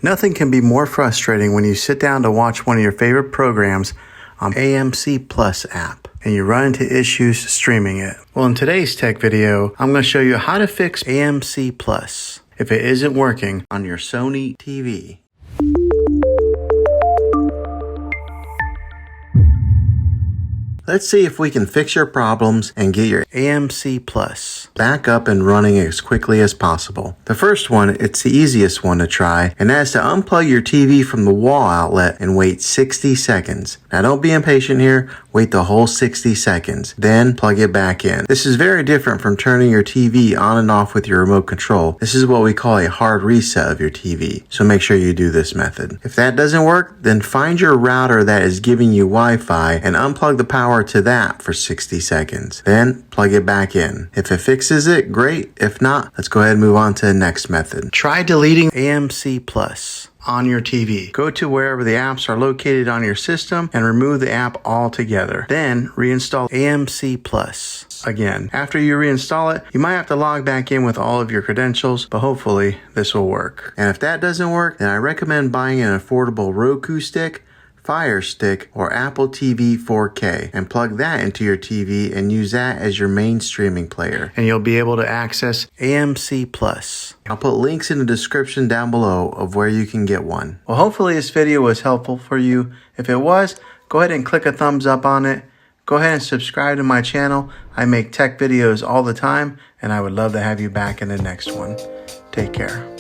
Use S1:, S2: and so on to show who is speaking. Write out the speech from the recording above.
S1: Nothing can be more frustrating when you sit down to watch one of your favorite programs on AMC Plus app and you run into issues streaming it. Well, in today's tech video, I'm going to show you how to fix AMC Plus if it isn't working on your Sony TV. Let's see if we can fix your problems and get your AMC Plus back up and running as quickly as possible. The first one, it's the easiest one to try, and that is to unplug your TV from the wall outlet and wait 60 seconds. Now don't be impatient here, wait the whole 60 seconds, then plug it back in. This is very different from turning your TV on and off with your remote control. This is what we call a hard reset of your TV, so make sure you do this method. If that doesn't work, then find your router that is giving you Wi-Fi and unplug the power to that for 60 seconds. Then plug it back in. If it fixes it, great. If not, let's go ahead and move on to the next method. Try deleting AMC Plus on your TV. Go to wherever the apps are located on your system and remove the app altogether. Then reinstall AMC Plus again. After you reinstall it, you might have to log back in with all of your credentials, but hopefully this will work. And if that doesn't work, then I recommend buying an affordable Roku stick, Fire Stick, or Apple TV 4K and plug that into your TV and use that as your main streaming player. And you'll be able to access AMC Plus. I'll put links in the description down below of where you can get one. Well, hopefully this video was helpful for you. If it was, go ahead and click a thumbs up on it. Go ahead and subscribe to my channel. I make tech videos all the time, and I would love to have you back in the next one. Take care.